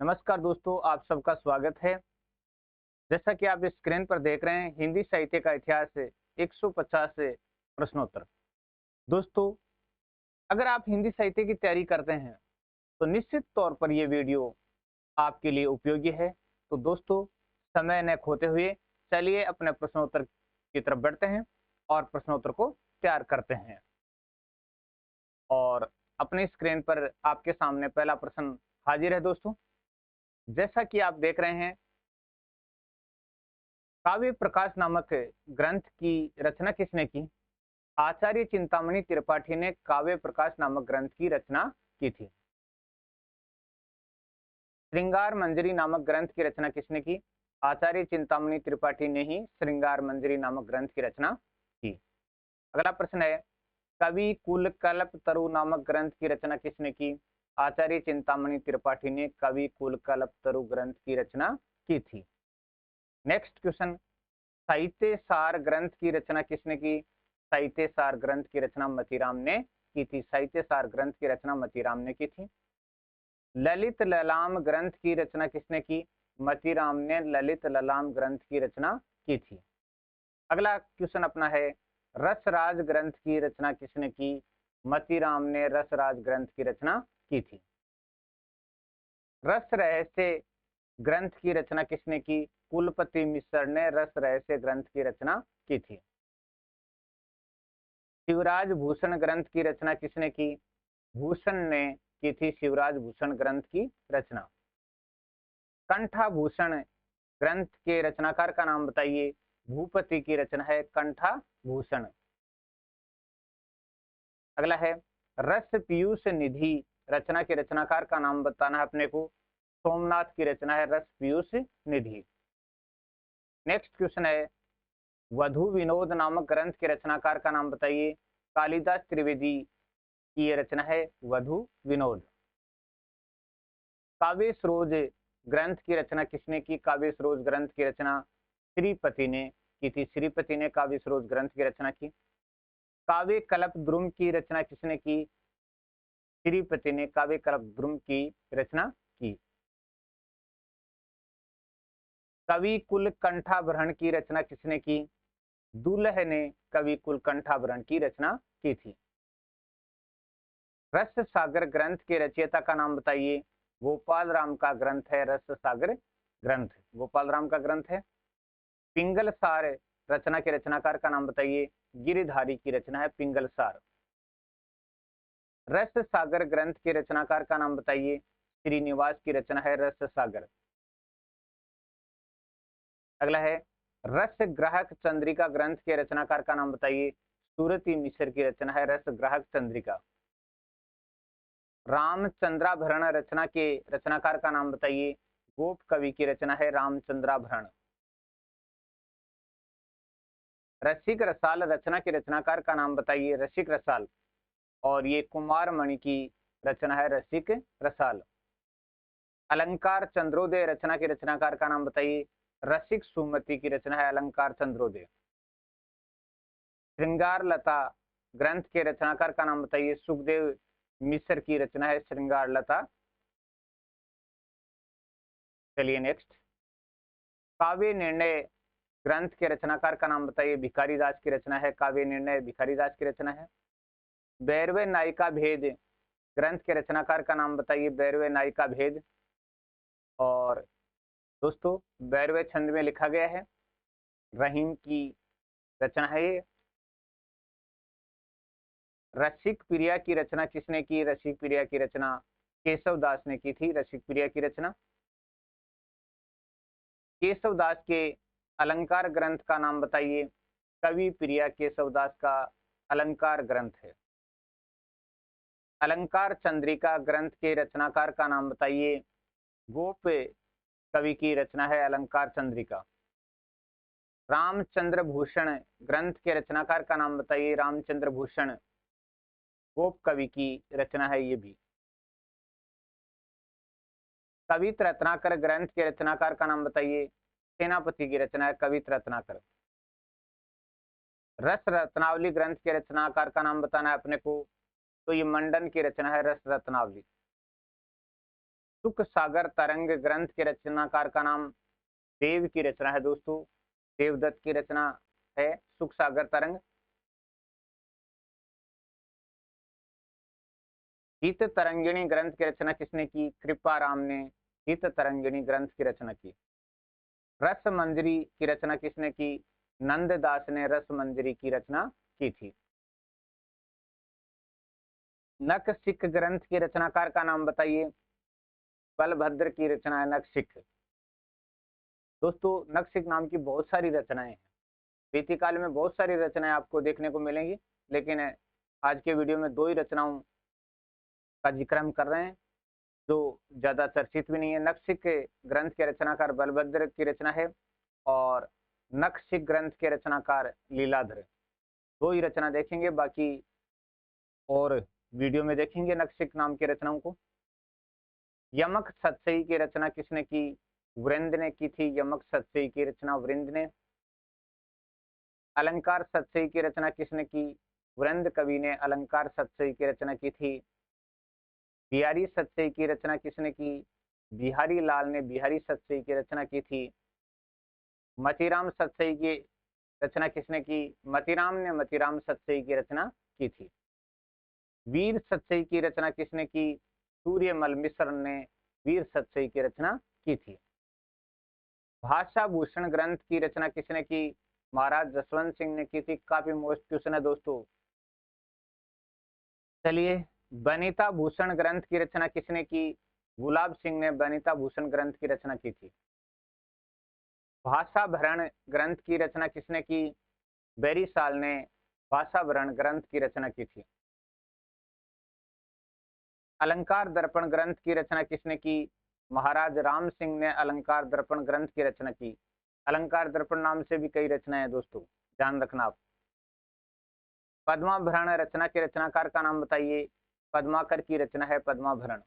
नमस्कार दोस्तों, आप सबका स्वागत है। जैसा कि आप स्क्रीन पर देख रहे हैं, हिंदी साहित्य का इतिहास है 150 से प्रश्नोत्तर। दोस्तों, अगर आप हिंदी साहित्य की तैयारी करते हैं, तो निश्चित तौर पर ये वीडियो आपके लिए उपयोगी है। तो दोस्तों, समय न खोते हुए चलिए अपने प्रश्नोत्तर की तरफ बढ़ते हैं और प्रश्नोत्तर को तैयार करते हैं। और अपनी स्क्रीन पर आपके सामने पहला प्रश्न हाजिर है दोस्तों। जैसा कि आप देख रहे हैं, काव्य प्रकाश नामक ग्रंथ की रचना किसने की? आचार्य चिंतामणि त्रिपाठी ने काव्य प्रकाश नामक ग्रंथ की रचना की थी। श्रृंगार मंजरी नामक ग्रंथ की रचना किसने की? आचार्य चिंतामणि त्रिपाठी ने ही श्रृंगार मंजरी नामक ग्रंथ की रचना की। अगला प्रश्न है, कवि कुल कल्प तरु नामक ग्रंथ की रचना किसने की? आचार्य चिंतामणि त्रिपाठी ने कवि कुल कल्प तरु ग्रंथ की रचना की थी। नेक्स्ट क्वेश्चन, साहित्य सार ग्रंथ की रचना किसने की? साहित्य सार ग्रंथ की रचना मतीराम ने की थी। साहित्य सार ग्रंथ की रचना मतीराम ने की थी। ललित ललाम ग्रंथ की रचना किसने की? मतीराम ने ललित ललाम ग्रंथ की रचना की थी। अगला क्वेश्चन अपना है, रसराज ग्रंथ की रचना किसने की? मतीराम ने रसराज ग्रंथ की रचना की थी। रस रहस्य ग्रंथ की रचना किसने की? कुलपति मिश्र ने रस रहस्य ग्रंथ की रचना की थी। शिवराज भूषण ग्रंथ की रचना किसने की? भूषण ने की थी शिवराज भूषण ग्रंथ की रचना। कंठाभूषण ग्रंथ के रचनाकार का नाम बताइए। भूपति की रचना है कंठाभूषण। अगला है, रस पीयूष निधि रचना के रचनाकार का नाम बताना है अपने को। सोमनाथ की रचना है रस पीयूष निधि। नेक्स्ट क्वेश्चन है, वधु विनोद नामक ग्रंथ के रचनाकार का नाम बताइए। कालिदास त्रिवेदी की ये रचना है वधु विनोद। काव्य सरोज ग्रंथ की रचना किसने की? काव्य सरोज ग्रंथ की रचना श्रीपति ने की थी। श्रीपति ने काव्य सरोज ग्रंथ की रचना की। काव्य कल्प द्रुम की रचना किसने की? श्रीपति ने काव्य कल्प द्रुम की रचना की। कवि कुल कंठाभरण की रचना किसने की? दुल्ह ने कवि कुल कंठाभरण की रचना की थी। रस सागर ग्रंथ के रचयिता का नाम बताइए। गोपाल राम का ग्रंथ है रस सागर ग्रंथ। गोपाल राम का ग्रंथ है। पिंगल सार रचना के रचनाकार का नाम बताइए। गिरिधारी की रचना है पिंगल सार। रस सागर ग्रंथ के रचनाकार का नाम बताइए। श्रीनिवास की रचना है रस सागर। अगला है, रस ग्राहक चंद्रिका ग्रंथ के रचनाकार का नाम बताइए। सूरती मिश्र की रचना है रस ग्राहक चंद्रिका। रामचंद्राभरण रचना के रचनाकार का नाम बताइए। गोप कवि की रचना है रामचंद्राभरण। रसिक रसाल रचना के रचनाकार का नाम बताइए। रसिक रसाल। और ये कुमार मणि की रचना है रसिक रसाल। अलंकार चंद्रोदय रचना के रचनाकार का नाम बताइए। रसिक सुमति की रचना है अलंकार चंद्रोदय। श्रृंगार लता ग्रंथ के रचनाकार का नाम बताइए। सुखदेव मिश्र की रचना है श्रृंगार लता। चलिए नेक्स्ट, काव्य निर्णय ग्रंथ के रचनाकार का नाम बताइए। भिखारी दास की रचना है काव्य निर्णय। भिखारी दास की रचना है। बैरवे नायिका भेद ग्रंथ के रचनाकार का नाम बताइए। बैरवे नायिका भेद। और दोस्तों, बैरवे छंद में लिखा गया है। रहीम की रचना है ये। रसिक प्रिया की रचना किसने की? रसिक प्रिया की रचना केशव दास ने की थी। रसिक प्रिया की रचना। केशव दास के अलंकार ग्रंथ का नाम बताइए। कवि प्रिया केशव दास का अलंकार ग्रंथ है। अलंकार चंद्रिका ग्रंथ के रचनाकार का नाम बताइए। गोप कवि की रचना है अलंकार चंद्रिका। रामचंद्र भूषण ग्रंथ के रचनाकार का नाम बताइए। रामचंद्र भूषण गोप कवि की रचना है ये भी। कवित रत्नाकर ग्रंथ के रचनाकार का नाम बताइए। सेनापति की रचना है कवित रत्नाकर। रस रत्नावली ग्रंथ के रचनाकार का नाम बताना है अपने को। तो ये मंडन की रचना है रस रत्नावली। सुख सागर तरंग ग्रंथ के रचनाकार का नाम देव की रचना है दोस्तों, देवदत्त की रचना है सुख सागर तरंग। हित तरंगिणी ग्रंथ की रचना किसने की? कृपाराम ने हित तरंगिणी ग्रंथ की रचना की। रस मंजरी की रचना किसने की? नंददास ने रस मंजरी की रचना की थी। नख सिख ग्रंथ के रचनाकार का नाम बताइए। बलभद्र की रचना है नख सिख। दोस्तों नख सिख नाम की बहुत सारी रचनाएं हैं, बीती काल में बहुत सारी रचनाएं आपको देखने को मिलेंगी, लेकिन आज के वीडियो में दो ही रचनाओं का जिक्र हम कर रहे हैं जो ज्यादा चर्चित भी नहीं है। नखशिख ग्रंथ के रचनाकार बलभद्र की रचना है और नखशिख ग्रंथ के रचनाकार लीलाधर। दो ही रचना देखेंगे, बाकी और वीडियो में देखेंगे नखशिख नाम की रचनाओं को। यमक सतसई की रचना किसने की? वृंद ने की थी यमक सतसई की रचना, वृंद ने। अलंकार सतसई की रचना किसने की? वृंद कवि ने अलंकार सतसई की रचना की थी। बिहारी सतसई की रचना किसने की? बिहारी लाल ने बिहारी सतसई की रचना की थी। मतीराम सतसई की रचना किसने की? मतीराम ने मतीराम सतसई की रचना की थी। वीर सतसई की रचना किसने की? सूर्यमल मिश्र ने वीर सतसई की रचना की थी। भाषा भूषण ग्रंथ की रचना किसने की? महाराज जसवंत सिंह ने की थी। काफी मोस्ट क्वेश्चन है दोस्तों। चलिए, बनीता भूषण ग्रंथ की रचना किसने की? गुलाब सिंह ने बनीता भूषण ग्रंथ की रचना की थी। भाषा भरण ग्रंथ की रचना किसने की? बेरीसाल ने भाषा भरण ग्रंथ की रचना की थी। अलंकार दर्पण ग्रंथ की रचना किसने की? महाराज राम सिंह ने अलंकार दर्पण ग्रंथ की रचना की। अलंकार दर्पण नाम से भी कई रचनाएं हैं दोस्तों, ध्यान रखना आप। पद्माभरण रचना के रचनाकार का नाम बताइए। पद्माकर की रचना है पद्माभरण।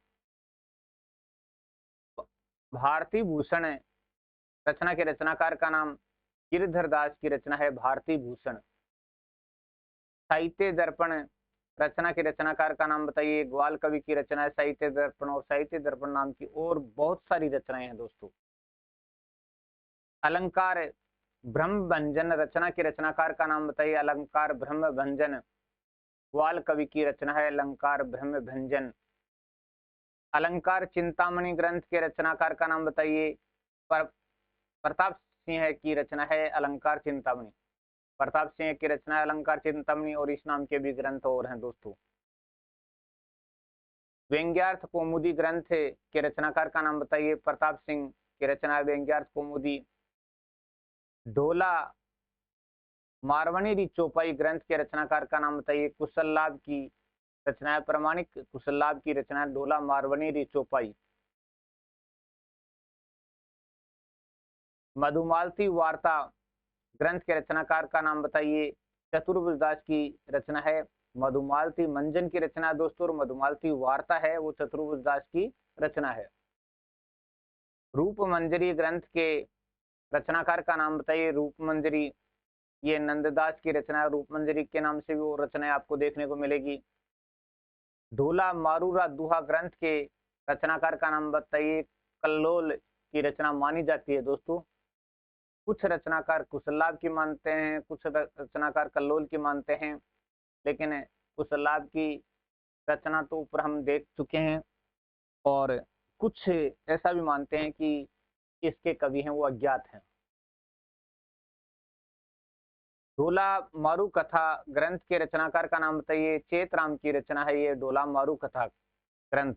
भारती भूषण रचना के रचनाकार का नाम गिरधर दास की रचना है भारती भूषण। साहित्य दर्पण रचना के रचनाकार का नाम बताइए। ग्वाल कवि की रचना है साहित्य दर्पण, और साहित्य दर्पण नाम की और बहुत सारी रचनाएं हैं दोस्तों। अलंकार ब्रह्म भंजन रचना के रचनाकार का नाम बताइए। अलंकार ब्रह्म भंजन ग्वाल कवि की रचना है अलंकार ब्रह्म भंजन। अलंकार चिंतामणि ग्रंथ के रचनाकार का नाम बताइए। प्रताप सिंह की रचना है अलंकार चिंतामणि। प्रताप सिंह की रचना है अलंकार चिंतामणि, और इस नाम के भी ग्रंथ और हैं दोस्तों। व्यंग्यार्थ कौमुदी ग्रंथ के रचनाकार का नाम बताइए। प्रताप सिंह की रचना है व्यंग्यार्थ कौमुदी। ढोला मारवणी चौपाई ग्रंथ के रचनाकार का नाम बताइए। कुशल लाभ की रचना है प्रामाणिक कुशल लाभ की रचना है ढोला मारवणी चौपाई। मधुमालती वार्ता ग्रंथ के रचनाकार का नाम बताइए। चतुर्भुज दास की रचना है। मधुमालती मंजन की रचना है दोस्तों, और मधुमालती वार्ता है वो चतुर्भुज दास की रचना है। रूप मंजरी ग्रंथ के रचनाकार का नाम बताइए। रूप मंजरी ये नंददास की रचना है। रूप मंजरी के नाम से भी वो रचनाएं आपको देखने को मिलेगी। ढोला मारूरा दुहा ग्रंथ के रचनाकार का नाम बताइए। कल्लोल की रचना मानी जाती है दोस्तों। कुछ रचनाकार कुशल की मानते हैं, कुछ रचनाकार कल्लोल की मानते हैं, लेकिन कुशल की रचना तो ऊपर हम देख चुके हैं, और कुछ ऐसा भी मानते हैं कि इसके कवि हैं वो अज्ञात हैं। ढोला मारू कथा ग्रंथ के रचनाकार का नाम बताइए। चेतराम की रचना है ये ढोला मारू कथा ग्रंथ।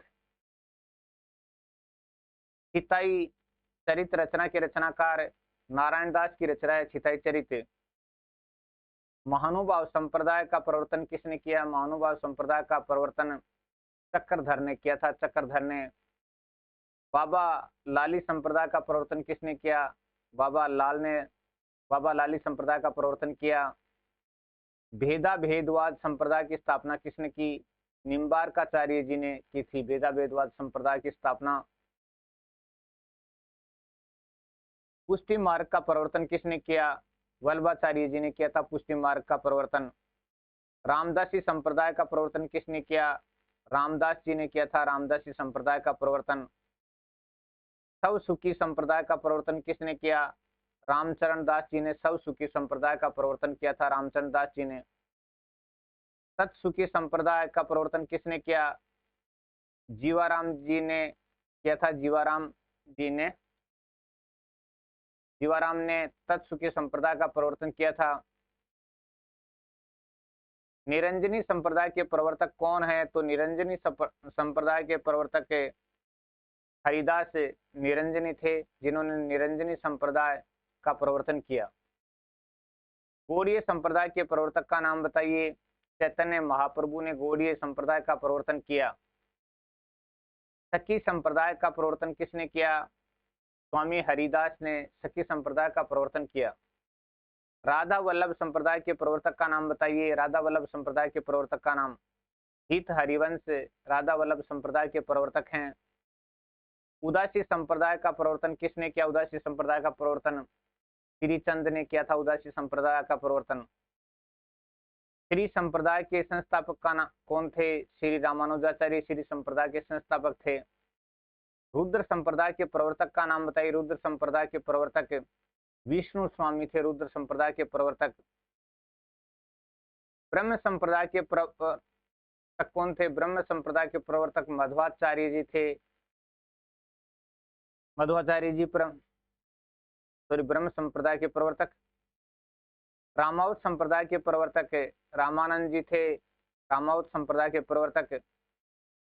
चिताई चरित रचना के रचनाकार नारायण दास की रचना है चिताई चरित। महानुभाव संप्रदाय का प्रवर्तन किसने किया? महानुभाव संप्रदाय का प्रवर्तन चक्रधर ने किया था। चक्रधर ने। बाबा लाली संप्रदाय का प्रवर्तन किसने किया? बाबा लाल ने बाबा लाली संप्रदाय का प्रवर्तन किया। भेदा भेदवाद संप्रदाय की स्थापना किसने की? निम्बारकाचार्य जी ने की थी भेदा भेदवाद संप्रदाय की स्थापना। पुष्टि मार्ग का प्रवर्तन किसने किया? वल्लभाचार्य जी ने किया था पुष्टि मार्ग का प्रवर्तन। रामदासी संप्रदाय का प्रवर्तन किसने किया? रामदास जी ने किया था रामदासी संप्रदाय का प्रवर्तन। सब सुखी संप्रदाय का प्रवर्तन किसने किया? रामचरण दास जी ने सब सुखी संप्रदाय का प्रवर्तन किया था, रामचरण दास जी ने। सतसुखी संप्रदाय का प्रवर्तन किसने किया? जीवाराम जी ने किया था, जीवाराम ने तत्सुखी संप्रदाय का प्रवर्तन किया था। निरंजनी संप्रदाय के प्रवर्तक कौन है? तो निरंजनी संप्रदाय के प्रवर्तक हरिदास निरंजनी थे, जिन्होंने निरंजनी संप्रदाय का प्रवर्तन किया। गौड़ीय संप्रदाय के प्रवर्तक का नाम बताइए। चैतन्य महाप्रभु ने गौड़ीय संप्रदाय का प्रवर्तन किया। सखी संप्रदाय का प्रवर्तन किसने किया? स्वामी हरिदास ने सखी संप्रदाय का प्रवर्तन किया। राधा वल्लभ संप्रदाय के प्रवर्तक का नाम बताइए। राधा वल्लभ संप्रदाय के प्रवर्तक का नाम हित हरिवंश राधा वल्लभ संप्रदाय के प्रवर्तक हैं। उदासी संप्रदाय का प्रवर्तन किसने किया? उदासी संप्रदाय का प्रवर्तन श्रीचंद ने किया था। उदासी संप्रदाय का प्रवर्तन। श्री संप्रदाय के संस्थापक का नाम कौन थे? श्री रामानुजाचार्य श्री संप्रदाय के संस्थापक थे। रुद्र संप्रदाय के प्रवर्तक का नाम बताइए। रुद्र संप्रदाय के प्रवर्तक विष्णु स्वामी थे। रुद्र संप्रदाय के प्रवर्तक। ब्रह्म संप्रदाय के प्रवर्तक कौन थे? ब्रह्म संप्रदाय के प्रवर्तक मध्वाचार्य जी थे। मध्वाचार्य जी ब्रह्म संप्रदाय के प्रवर्तक। रामावत संप्रदाय के प्रवर्तक रामानंद जी थे। रामावत संप्रदाय के प्रवर्तक।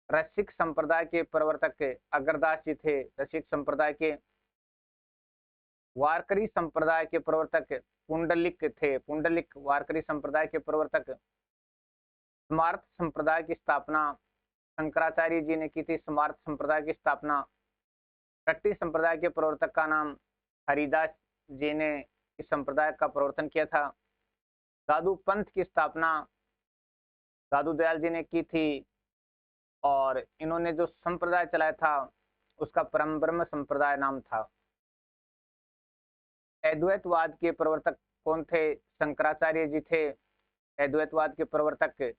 रसिक संप्रदाय के प्रवर्तक अग्रदास जी थे। रसिक संप्रदाय के। वारकरी संप्रदाय के प्रवर्तक पुंडलिक थे। पुंडलिक वारकरी संप्रदाय के प्रवर्तक। स्मार्त संप्रदाय की स्थापना शंकराचार्य जी ने की थी। स्मार्त संप्रदाय की स्थापना। कट्टी संप्रदाय के प्रवर्तक का नाम हरिदास जी ने इस संप्रदाय का प्रवर्तन किया था। साधु पंथ की स्थापना साधु दयाल जी ने की थी और इन्होंने जो संप्रदाय चलाया था उसका परम ब्रह्म संप्रदाय नाम था। अद्वैतवाद के प्रवर्तक कौन थे? शंकराचार्य जी थे अद्वैतवाद के प्रवर्तक।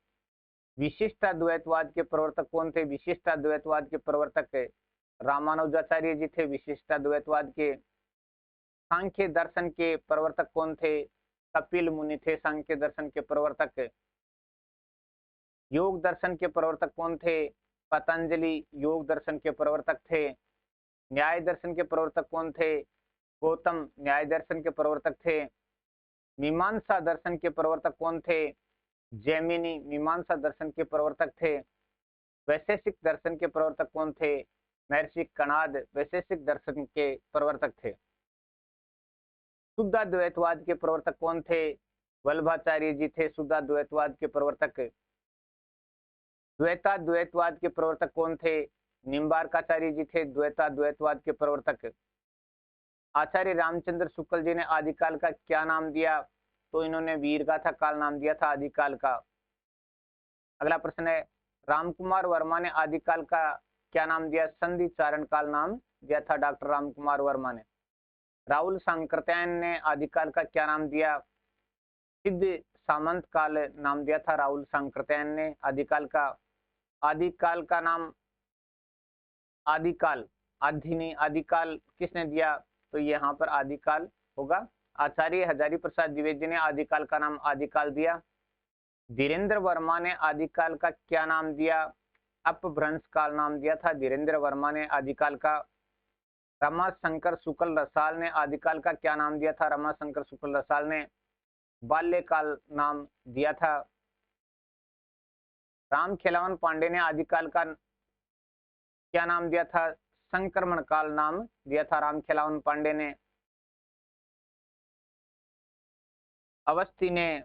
विशिष्टाद्वैतवाद के प्रवर्तक कौन थे? विशिष्टाद्वैतवाद के प्रवर्तक रामानुजाचार्य जी थे। विशिष्टाद्वैतवाद के। सांख्य दर्शन के प्रवर्तक कौन थे? कपिल मुनि थे सांख्य दर्शन के प्रवर्तक। योग दर्शन के प्रवर्तक कौन थे? पतंजलि योग दर्शन के प्रवर्तक थे। न्याय दर्शन के प्रवर्तक कौन थे? गौतम न्याय दर्शन के प्रवर्तक थे। मीमांसा दर्शन के प्रवर्तक कौन थे? जैमिनी मीमांसा दर्शन के प्रवर्तक थे। वैशेषिक दर्शन के प्रवर्तक कौन थे? महर्षि कणाद वैशेषिक दर्शन के प्रवर्तक थे। शुद्धाद्वैतवाद के प्रवर्तक कौन थे? वल्लभाचार्य जी थे शुद्धाद्वैतवाद के प्रवर्तक। द्वैताद्वैतवाद के प्रवर्तक कौन थे? निम्बार्काचार्य जी थे द्वैताद्वैतवाद के प्रवर्तक। आचार्य रामचंद्र शुक्ल जी ने आदिकाल का क्या नाम दिया? तो इन्होंने वीरगाथा काल नाम दिया था आदिकाल का। अगला प्रश्न है रामकुमार वर्मा ने आदिकाल का क्या नाम दिया? संधि चारण काल नाम दिया था डॉक्टर रामकुमार वर्मा ने। राहुल सांकृत्यायन ने आदिकाल का क्या नाम दिया? सिद्ध सामंत काल नाम दिया था राहुल सांकृत्यायन ने आदिकाल का। आदिकाल का नाम आदिकाल आधिनी आदिकाल किसने दिया? तो यहाँ पर आदिकाल होगा। आचार्य हजारी प्रसाद द्विवेदी ने आदिकाल का नाम आदिकाल दिया। धीरेन्द्र वर्मा ने आदिकाल का क्या नाम दिया? अपभ्रंश काल नाम दिया था धीरेन्द्र वर्मा ने आदिकाल का। रमाशंकर शुक्ल रसाल ने आदिकाल का क्या नाम दिया था? रमाशंकर शुक्ल रसाल ने बाल्यकाल नाम दिया था। राम खिलावन पांडे ने आदिकाल का क्या नाम दिया था? संक्रमण काल नाम दिया था राम खिलावन पांडे ने। अवस्थी ने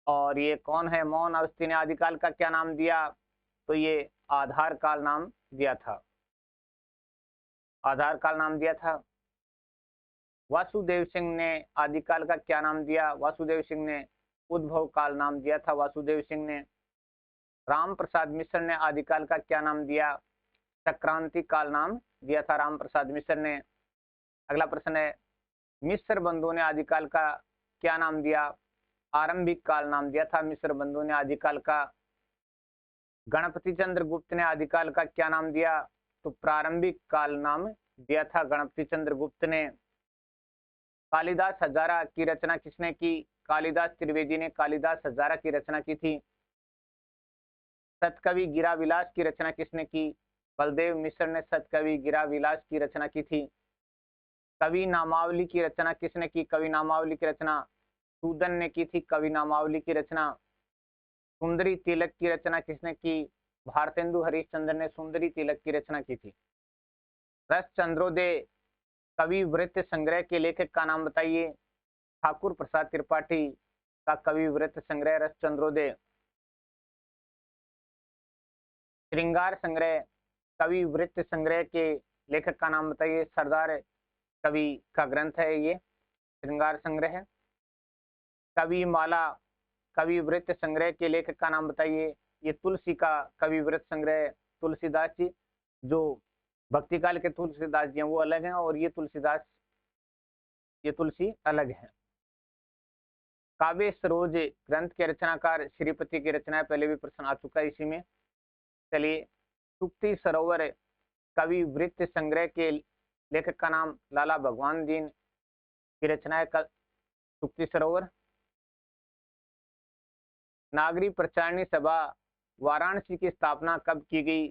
और ये कौन है मोहन अवस्थी ने आदिकाल का क्या नाम दिया? तो ये आधार काल नाम दिया था। आधार काल नाम दिया था। वासुदेव सिंह ने आदिकाल का क्या नाम दिया? वासुदेव सिंह ने उद्भव काल नाम दिया था वासुदेव सिंह ने। राम प्रसाद मिश्र ने आदिकाल का क्या नाम दिया? संक्रांति काल नाम दिया था राम प्रसाद मिश्र ने। अगला प्रश्न है मिश्र बंधु ने आदिकाल का क्या नाम दिया? आरंभिक काल नाम दिया था मिश्र बंधु ने आदिकाल का। गणपति चंद्र गुप्त ने आदिकाल का क्या नाम दिया? तो प्रारंभिक काल नाम दिया था गणपति चंद्र गुप्त ने। कालिदास हजारा की रचना किसने की? कालिदास त्रिवेदी ने कालिदास हजारा की रचना की थी। सतकवि गिरा विलास की रचना किसने की? बलदेव मिश्र ने सतकवि गिरा विलास की रचना की थी। कवि नामावली की रचना किसने की? कवि नामावली की रचना सूदन ने की थी। कवि नामावली की रचना। सुंदरी तिलक की रचना किसने की? भारतेंदु हरिश्चंद्र ने सुंदरी तिलक की रचना की थी। रस चंद्रोदय कवि वृत्त संग्रह के लेखक का नाम बताइए। ठाकुर प्रसाद त्रिपाठी का कवि वृत्त संग्रह रस चंद्रोदय। श्रृंगार संग्रह कवि वृत्त संग्रह के लेखक का नाम बताइए। सरदार कवि का ग्रंथ है ये श्रृंगार संग्रह है। कवि माला कवि वृत्त संग्रह के लेखक का नाम बताइए। ये तुलसी का कवि वृत्त संग्रह तुलसीदास जी, जो भक्ति काल के तुलसीदास जी हैं वो अलग हैं और ये तुलसी अलग है। काव्य सरोज ग्रंथ के रचनाकार श्रीपति की रचना है, पहले भी प्रश्न आ चुका है इसी में। चलिए, सुक्ति सरोवर कवि वृत्त संग्रह के लेखक का नाम लाला भगवान दीन की रचना है सुक्ति सरोवर। नागरी प्रचारणी सभा वाराणसी की स्थापना कब की गई?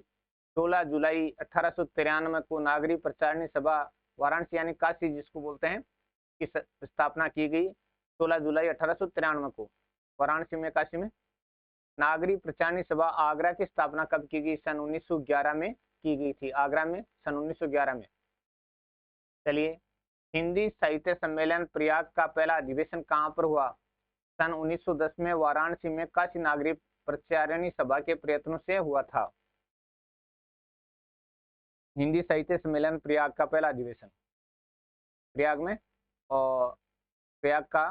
16 जुलाई 1893 को नागरी प्रचारणी सभा वाराणसी यानी काशी जिसको बोलते हैं की स्थापना की गई। 16 जुलाई 1893 को वाराणसी में, काशी में। नागरी प्रचारणी सभा आगरा की स्थापना कब की गई? सन 1911 में की गई थी, आगरा में सन 1911 में। चलिए, हिंदी साहित्य सम्मेलन प्रयाग का पहला अधिवेशन कहाँ पर हुआ? सन 1910 में वाराणसी में काशी नागरी प्रचारणी सभा के प्रयत्नों से हुआ था। हिंदी साहित्य सम्मेलन प्रयाग का पहला अधिवेशन प्रयाग में, और प्रयाग का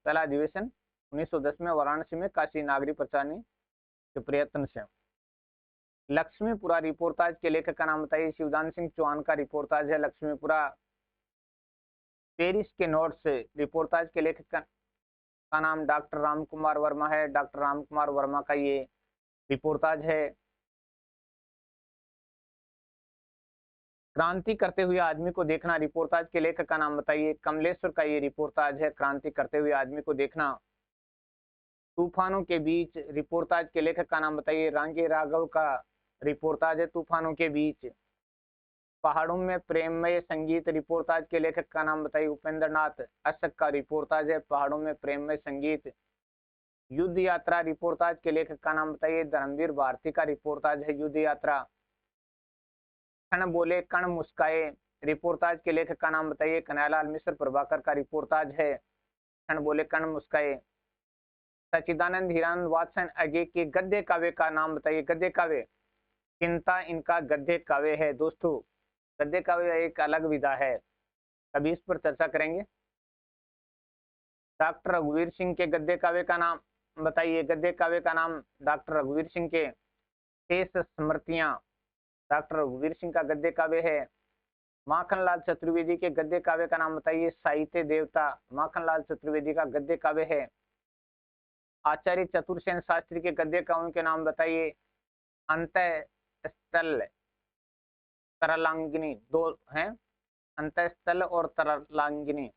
पहला अधिवेशन 1910 में वाराणसी में काशी नागरी प्रचारणी के प्रयत्न से। लक्ष्मीपुरा रिपोर्टाज के लेखक का नाम बताइए। शिवदान सिंह चौहान का रिपोर्टाज है लक्ष्मीपुरा। पेरिस के नोट्स रिपोर्टाज के लेखक का नाम डॉक्टर रामकुमार वर्मा है। डॉक्टर रामकुमार वर्मा का ये रिपोर्टाज है। क्रांति करते हुए आदमी को देखना रिपोर्टाज के लेखक का नाम बताइए। कमलेश्वर का ये रिपोर्टाज है, क्रांति करते हुए आदमी को देखना। तूफानों के बीच रिपोर्टाज के लेखक का नाम बताइए। रांगे राघव का रिपोर्टाज है तूफानों के बीच। पहाड़ों में प्रेममय संगीत रिपोर्टाज के लेखक का नाम बताइए। उपेंद्र नाथ अशक का रिपोर्टाज है पहाड़ों में प्रेममय संगीत। युद्ध यात्रा रिपोर्टाज के लेखक का नाम बताइए। धर्मवीर भारती का रिपोर्टाज है युद्ध यात्रा। कण बोले कण मुस्काए रिपोर्टाज के लेखक का नाम बताइए। कन्हैयालाल मिश्र प्रभाकर का रिपोर्टाज है कण बोले कण मुस्काए। सच्चिदानंद हिरान वात्सन अगे के गद्य काव्य का नाम बताइए। गद्य काव्य चिंता इनका गद्य काव्य है। दोस्तों, गद्य काव्य एक अलग विधा है, कभी इस पर चर्चा करेंगे। डॉक्टर रघुवीर सिंह के गद्य काव्य का नाम बताइए। गद्य काव्य का नाम डॉक्टर रघुवीर सिंह के शेष स्मृतियां डॉक्टर रघुवीर सिंह का गद्य काव्य है। माखनलाल चतुर्वेदी के गद्य काव्य का नाम बताइए। साहित्य देवता माखनलाल चतुर्वेदी का गद्य काव्य है। आचार्य चतुर्सेन शास्त्री के गद्य काव्यों के नाम बताइए। अंतःस्थल तरलांगिनी, दो हैं, अंतःस्थल और तरलांगिनी।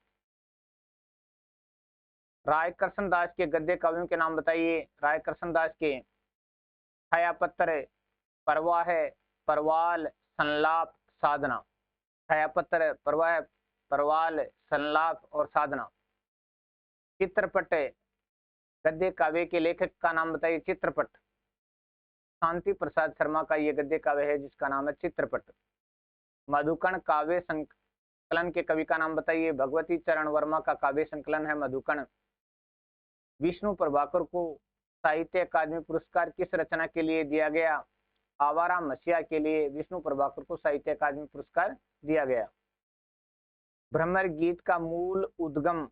राय कृष्ण दास के गद्य काव्यों के नाम बताइए। राय कृष्ण दास के छायापत्र, परवाह, परवाल, संलाप, साधना। छायापत्र, परवाह, परवाल, संलाप और साधना। चित्रपट गद्य काव्य के लेखक का नाम बताइए। चित्रपट शांति प्रसाद शर्मा का ये गद्य काव्य है जिसका नाम है चित्रपट। मधुकण काव्य संकलन के कवि का नाम बताइए। भगवती चरण वर्मा का काव्य संकलन है मधुकण। विष्णु प्रभाकर को साहित्य अकादमी पुरस्कार किस रचना के लिए दिया गया? आवारा मसीहा के लिए विष्णु प्रभाकर को साहित्य अकादमी पुरस्कार दिया गया। भ्रमर गीत का मूल उद्गम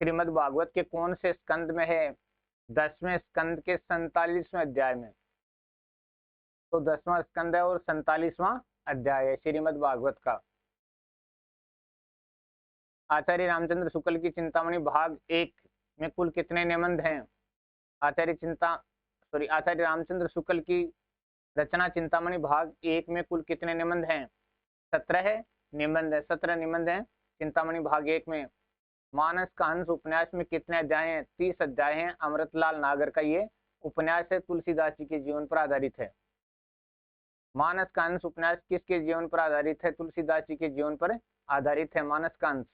श्रीमद् भागवत के कौन से स्कंद में है? 10वें स्कंद के 47वें अध्याय में। तो 10वां स्कंद है और 47वां अध्याय है श्रीमद् भागवत का। आचार्य रामचंद्र शुक्ल की चिंतामणि भाग 1 में कुल कितने निबंध हैं? आचार्य रामचंद्र शुक्ल की रचना चिंतामणि भाग 1 में कुल कितने निबंध हैं? 17 है निबंध है, 17 निबंध है चिंतामणि भाग 1 में। मानस का हंस उपन्यास में कितने अध्याय हैं? 30 अध्याय हैं। अमृतलाल नागर का ये उपन्यास है, तुलसीदास जी के जीवन पर आधारित है। मानस का हंस उपन्यास किसके जीवन पर आधारित है? तुलसीदास जी के जीवन पर आधारित है मानस का हंस।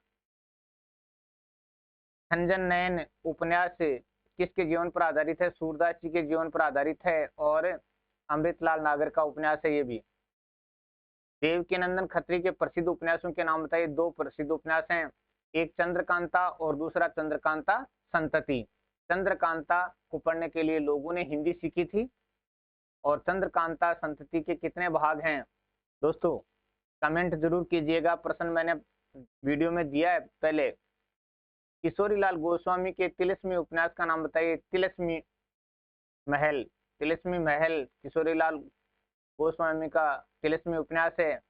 संजन नयन उपन्यास किसके जीवन पर आधारित है? सूरदास जी के जीवन पर आधारित है और अमृतलाल नागर का उपन्यास है ये भी। देवकीनंदन खत्री के प्रसिद्ध उपन्यासों के नाम बताइए। 2 प्रसिद्ध उपन्यास हैं, एक चंद्रकांता और दूसरा चंद्रकांता संतति। चंद्रकांता को पढ़ने के लिए लोगों ने हिंदी सीखी थी और चंद्रकांता संतति के कितने भाग हैं दोस्तों? कमेंट जरूर कीजिएगा। प्रश्न मैंने वीडियो में दिया है पहले। किशोरीलाल गोस्वामी के तिलिस्मी उपन्यास का नाम बताइए। तिलिस्मी महल, तिलिस्मी महल किशोरीलाल गोस्वामी का तिलिस्मी उपन्यास है।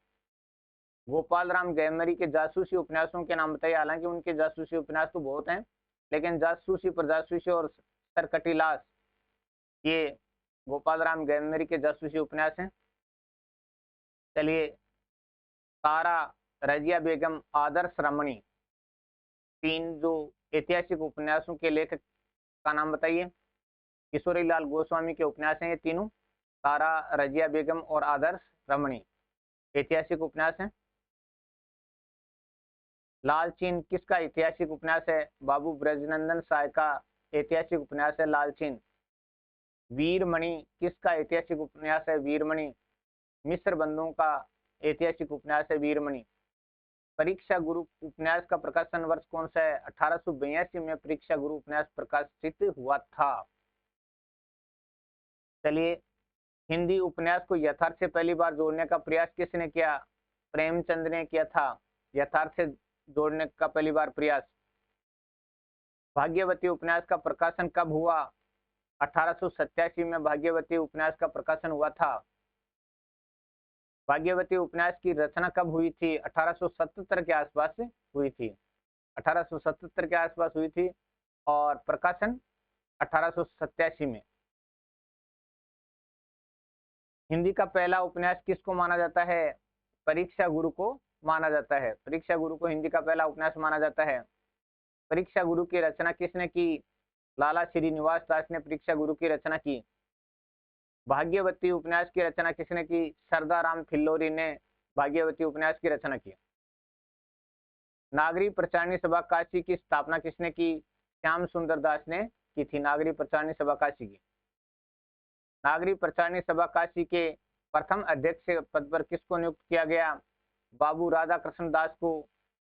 गोपाल राम गैमरी के जासूसी उपन्यासों के नाम बताइए। हालांकि उनके जासूसी उपन्यास तो बहुत हैं, लेकिन जासूसी पर जासूसी और सरकटीलास ये गोपाल राम गैमरी के जासूसी उपन्यास हैं। चलिए, तारा, रजिया बेगम, आदर्श रमणी, 3 जो ऐतिहासिक उपन्यासों के लेखक का नाम बताइए। किशोरीलाल गोस्वामी के उपन्यास हैं ये तीनों, तारा, रजिया बेगम और आदर्श रमणी, ऐतिहासिक उपन्यास हैं। लालचीन किसका ऐतिहासिक उपन्यास है? बाबू ब्रजनंदन साय का ऐतिहासिक उपन्यास है लालचीन। वीरमणि किसका ऐतिहासिक उपन्यास है? वीरमणि मिश्र बंधुओं का ऐतिहासिक उपन्यास है वीरमणि। परीक्षा गुरु उपन्यास का प्रकाशन वर्ष कौन सा है? 1882 में परीक्षा गुरु उपन्यास प्रकाशित हुआ था। चलिए, हिंदी उपन्यास को यथार्थ से पहली बार जोड़ने का प्रयास किसने किया? प्रेमचंद ने किया था यथार्थ से जोड़ने का पहली बार प्रयास। भाग्यवती उपन्यास का प्रकाशन कब हुआ? 1887 में भाग्यवती उपन्यास का प्रकाशन हुआ था। भाग्यवती उपन्यास की रचना कब हुई थी? 1877 के आसपास हुई थी। 1877 के आसपास हुई थी और प्रकाशन 1887 में। हिंदी का पहला उपन्यास किसको माना जाता है? परीक्षा गुरु को माना जाता है। परीक्षा गुरु को हिंदी का पहला उपन्यास माना जाता है। परीक्षा गुरु की रचना किसने की? लाला श्रीनिवास दास ने परीक्षा गुरु की रचना की। भाग्यवती उपन्यास की रचना किसने की? सरदाराम फिल्लोरी ने भाग्यवती उपन्यास की रचना की। नागरी प्रचारणी सभा काशी की स्थापना किसने की? श्याम सुंदर दास ने की थी नागरी प्रचारणी सभा काशी की। नागरी प्रचारणी सभा काशी के प्रथम अध्यक्ष पद पर किसको नियुक्त किया गया? बाबू राधा कृष्ण दास को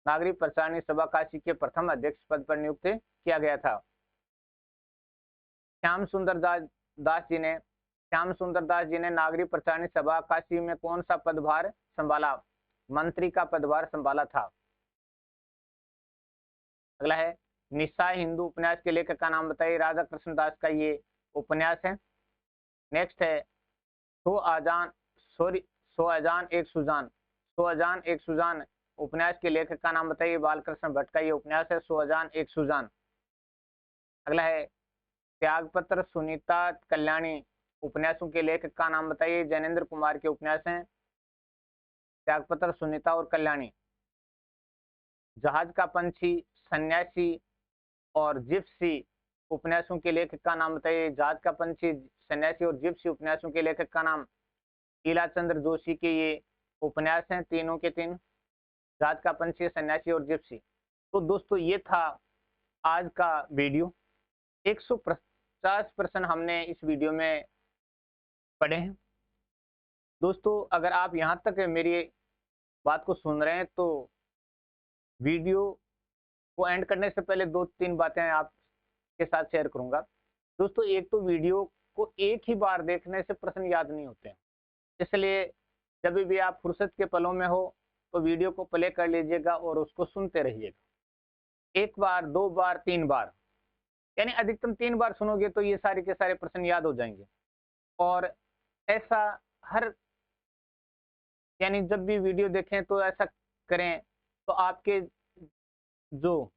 नागरी प्रचारणी सभा काशी के प्रथम अध्यक्ष पद पर नियुक्त किया गया था। श्याम सुंदर दास जी ने नागरी प्रचारणी सभा काशी में कौन सा पदभार संभाला? मंत्री का पदभार संभाला था। अगला है, निस्साय हिंदू उपन्यास के लेखक का नाम बताइए। राधा कृष्ण दास का ये उपन्यास है। नेक्स्ट है, सो अजान एक सुजान उपन्यास के लेखक का नाम बताइए। बालकृष्ण भट्ट का ये उपन्यास है, सो अजान एक सुजान। अगला है, त्यागपत्र सुनीता कल्याणी उपन्यासों के लेखक का नाम बताइए। जैनेन्द्र कुमार के उपन्यास हैं त्यागपत्र, सुनीता और कल्याणी। जहाज का पंछी, सन्यासी और जिप्सी उपन्यासों के लेखक का नाम बताइए। जहाज का पंछी, सन्यासी और जिप्सी उपन्यासों के लेखक का नाम ईलाचंद्र जोशी के ये उपन्यास हैं, तीनों के तीन, जहाज का पंछी, सन्यासी और जिप्सी। तो दोस्तों ये था आज का वीडियो। 150 प्रश्न हमने इस वीडियो में पढ़े हैं। दोस्तों अगर आप यहाँ तक मेरी बात को सुन रहे हैं तो वीडियो को एंड करने से पहले 2-3 बातें आपके साथ शेयर करूंगा। दोस्तों एक तो वीडियो को एक ही बार देखने से प्रश्न याद नहीं होते हैं, इसलिए जब भी आप फुर्सत के पलों में हो तो वीडियो को प्ले कर लीजिएगा और उसको सुनते रहिएगा। 1 बार, 2 बार, 3 बार, यानी अधिकतम 3 बार सुनोगे तो ये सारे के सारे प्रश्न याद हो जाएंगे। और ऐसा हर, यानी जब भी वीडियो देखें तो ऐसा करें तो आपके जो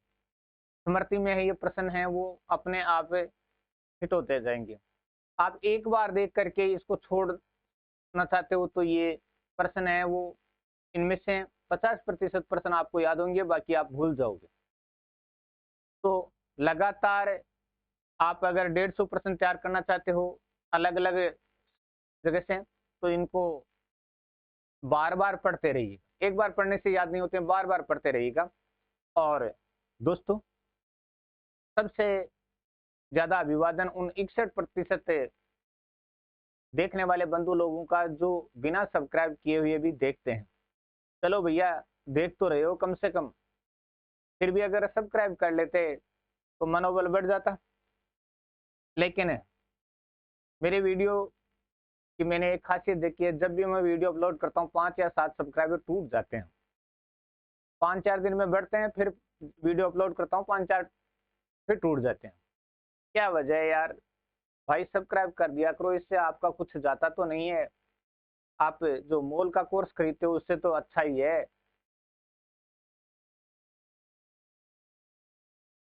स्मृति में है ये प्रश्न है वो अपने आप हिट होते जाएंगे। आप एक बार देख करके इसको छोड़ना चाहते हो तो ये प्रश्न है वो इनमें से 50% प्रश्न आपको याद होंगे, बाकी आप भूल जाओगे। तो लगातार आप अगर 150 प्रश्न तैयार करना चाहते हो अलग अलग जगह से, तो इनको बार बार पढ़ते रहिएगा। एक बार पढ़ने से याद नहीं होते, बार बार पढ़ते रहिएगा। और दोस्तों, सबसे ज्यादा अभिवादन उन 61% देखने वाले बंधु लोगों का जो बिना सब्सक्राइब किए हुए भी देखते हैं। चलो भैया, देख तो रहे हो कम से कम, फिर भी अगर सब्सक्राइब कर लेते तो मनोबल बढ़ जाता। लेकिन मेरे वीडियो कि मैंने एक खासियत देखी है, जब भी मैं वीडियो अपलोड करता हूँ 5 या 7 सब्सक्राइबर टूट जाते हैं। 5-4 दिन में बढ़ते हैं, फिर वीडियो अपलोड करता हूँ 5-4 फिर टूट जाते हैं। क्या वजह है यार? भाई सब्सक्राइब कर दिया करो, इससे आपका कुछ जाता तो नहीं है। आप जो मोल का कोर्स खरीदते हो उससे तो अच्छा ही है।